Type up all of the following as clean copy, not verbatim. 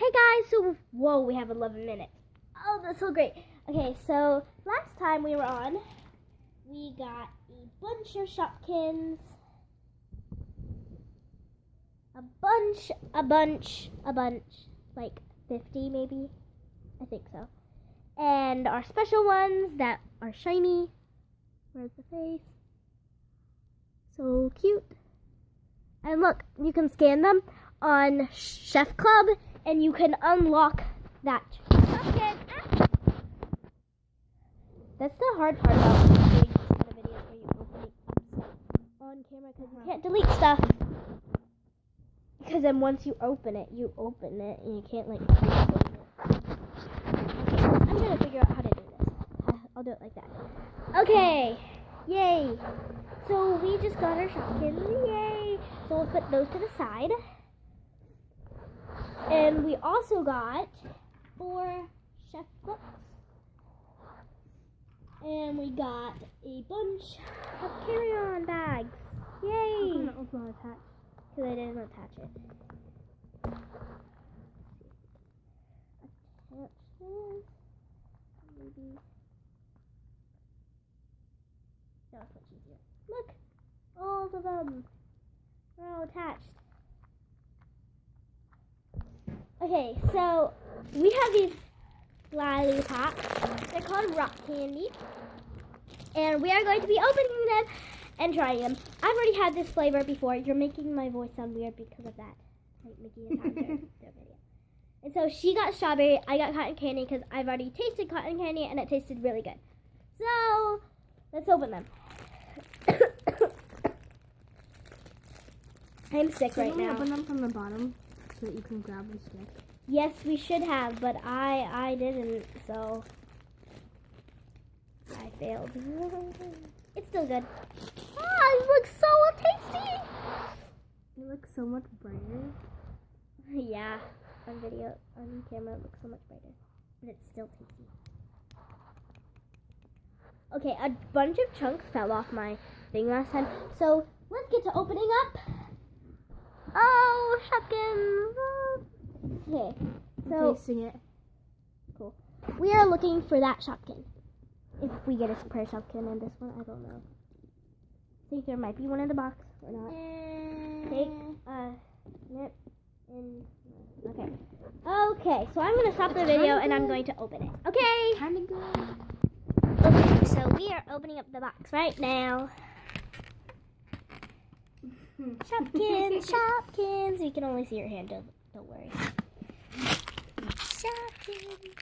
Hey guys, so whoa, we have 11 minutes. Oh, that's so great. Okay, so last time we were on, we got a bunch of shopkins. A bunch, like 50 maybe. I think so. And our special ones that are shiny. Where's the face? So cute. And look, you can scan them on Chef Club, and you can unlock that shopkin. Ah! That's the hard part about doing these kind of videos where you open it on camera, because you can't delete stuff. Because then once you open it, and you can't like close it. I'm gonna figure out how to do this. I'll do it like that. Okay, yay! So we just got our shopkins, yay! So we'll put those to the side. And we also got 4 chef books. And we got a bunch of carry-on bags. Yay! How come that was not attached? Because I didn't attach it. Attach this. Maybe. That was much easier. Look! All of them are all attached. Okay, so we have these lollipops. They're called rock candy. And we are going to be opening them and trying them. I've already had this flavor before. You're making my voice sound weird because of that. Like making it sound during the video. And so she got strawberry, I got cotton candy because I've already tasted cotton candy and it tasted really good. So let's open them. I'm sick right now. Open them from the bottom so that you can grab the stick. Yes, we should have, but I didn't, so I failed. It's still good. Ah, it looks so tasty. It looks so much brighter. Yeah, on camera, it looks so much brighter, but it's still tasty. Okay, a bunch of chunks fell off my thing last time, so let's get to opening up. Oh, shopkins! Okay, so Tasting it. cool. We are looking for that shopkin. If we get a spare shopkin in this one, I don't know. I think there might be one in the box or not. Take nip in. Okay. Okay, so I'm gonna stop the video and I'm going to open it. Okay. Kinda good. Okay, so we are opening up the box right now. Shopkins, shopkins. You can only see your hand, don't worry. Shopkins.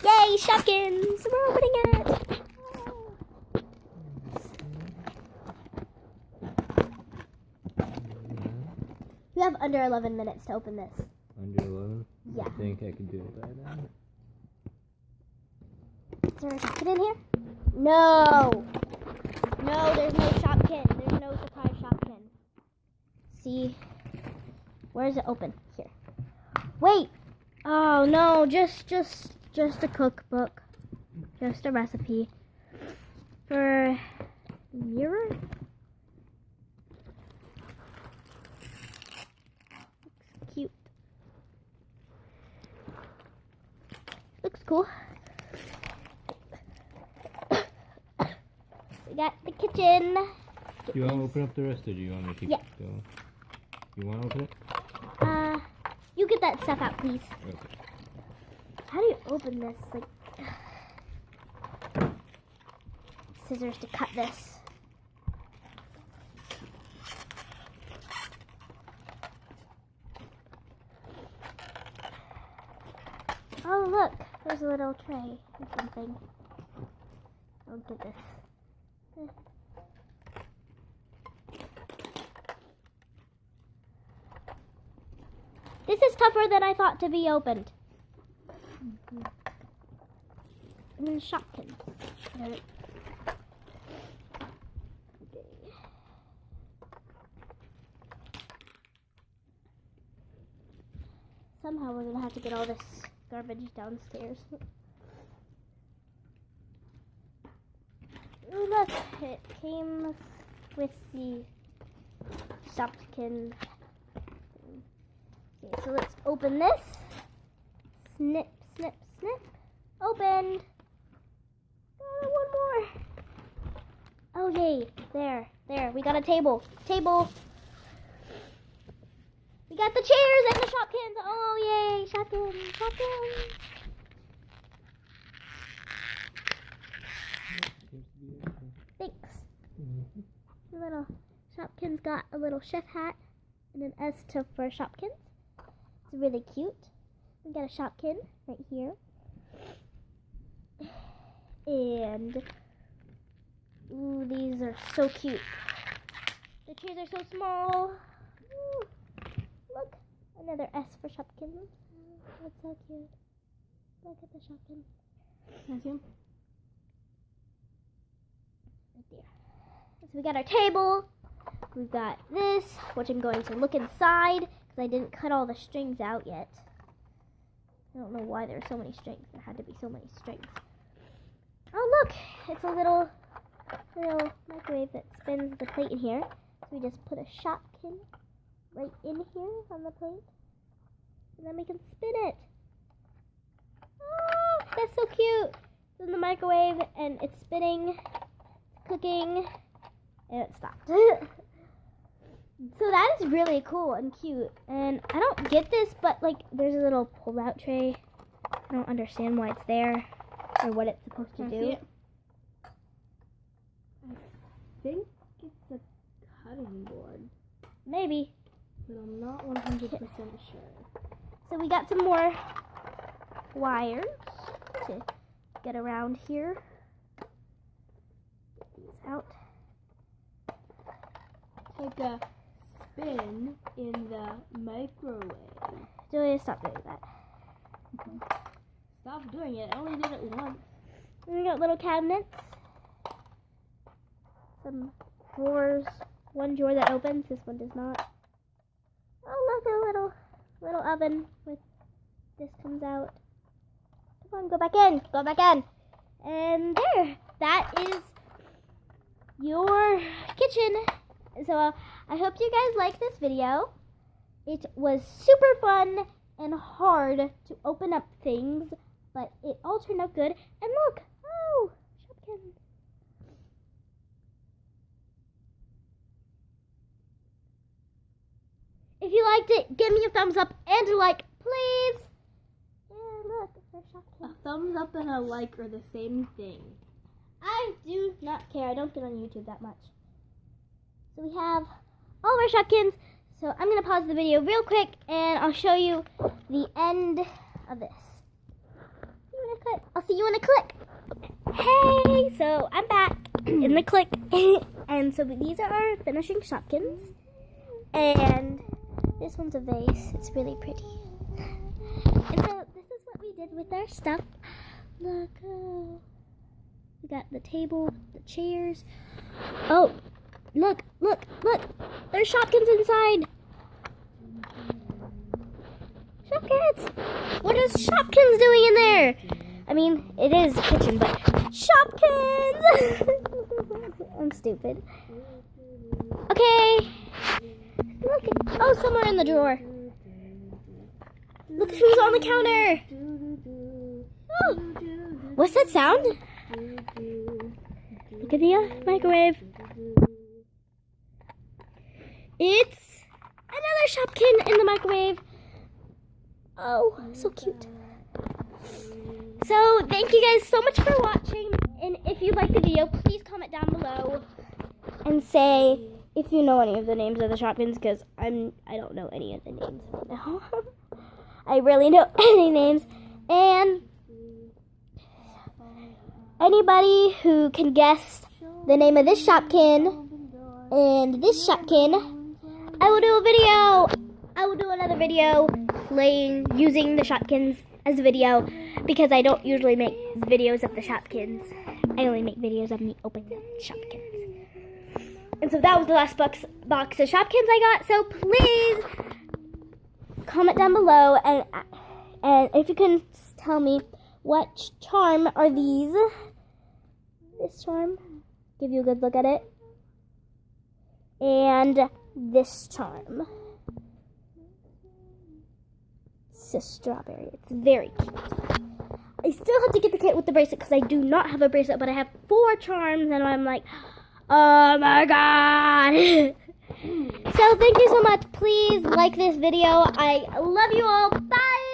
Yay, shopkins! We're opening it! We have under 11 minutes to open this. Under 11? Yeah. I think I can do it by now. Is there a shopkin in here? No! No, there's no shopkin. There's no surprise shopkin. See? Where is it open? Here. Wait! Oh no, just a cookbook. Just a recipe. For mirror? Looks cute. Looks cool. We got the kitchen. Do you want to open up the rest, or do you want me to keep going? You want to open it? You get that stuff out, please. Okay. How do you open this? Like, scissors to cut this. Oh, look. There's a little tray or something. Oh, goodness. This is tougher than I thought to be opened. And then shopkins. Okay. Somehow we're gonna have to get all this garbage downstairs. Ooh, look, it came with the shopkin. Okay, so let's open this. Snip, snip, snip. Opened. One more. Okay, there. We got a table. We got the chairs and the Shopkins. Oh, yay, Shopkins. Thanks. The little Shopkins got a little chef hat and an S for Shopkins. It's really cute. We got a Shopkin right here. And, ooh, these are so cute. The chairs are so small. Ooh, look, another S for Shopkin. That's so cute. Look at the Shopkin. Can I see 'em? Right there. So we got our table. We've got this, which I'm going to look inside because I didn't cut all the strings out yet. I don't know why there are so many strings. There had to be so many strings. Oh, look! It's a little microwave that spins the plate in here. So we just put a Shopkin right in here on the plate. And then we can spin it. Oh, that's so cute. It's in the microwave and it's spinning, it's cooking, and it stopped. So that is really cool and cute. And I don't get this, but like there's a little pull-out tray. I don't understand why it's there or what it's supposed to Can I do. see it? I think it's a cutting board, Maybe. but I'm not 100% sure. So we got some more wires to get around here. Get these out. Take a spin in the microwave. Julia, stop doing that. Stop doing it. I only did it once. And we got little cabinets. Some drawers. One drawer that opens, this one does not. Oh, look, a little oven with this comes out. Come on, go back in. And there, that is your kitchen. So I hope you guys liked this video. It was super fun and hard to open up things, but it all turned out good. And look, oh, Shopkins. If you liked it, give me a thumbs up and a like, please. And look, there's A Shopkins. thumbs up and a like are the same thing. I do not care. I don't get on YouTube that much. So we have all of our Shopkins. So I'm going to pause the video real quick and I'll show you the end of this. I'll see you in a click. Hey, so I'm back in the click. And so these are our finishing Shopkins. And this one's a vase. It's really pretty. And so this is what we did with our stuff. Look, we got the table, the chairs. Oh, look. There's Shopkins inside. Shopkins! What is Shopkins doing in there? I mean, it is a kitchen, but Shopkins! I'm stupid. Okay. Look. Oh, somewhere in the drawer. Look who's on the counter. Oh. What's that sound? Look at the microwave. It's another Shopkin in the microwave. Oh, so cute. So, thank you guys so much for watching. And if you liked the video, please comment down below and say if you know any of the names of the Shopkins, because I don't know any of the names right now. I really know any names. And anybody who can guess the name of this Shopkin and this Shopkin, I will do a video. I will do another video using the Shopkins as a video because I don't usually make videos of the Shopkins. I only make videos of me opening the Shopkins. And so that was the last box of Shopkins I got. So please comment down below and if you can tell me what charm are these. This charm. Give you a good look at it. And this charm. a strawberry. It's very cute. I still have to get the kit with the bracelet because I do not have a bracelet, but I have 4 charms, and I'm like, oh my god. So thank you so much. Please like this video. I love you all. Bye.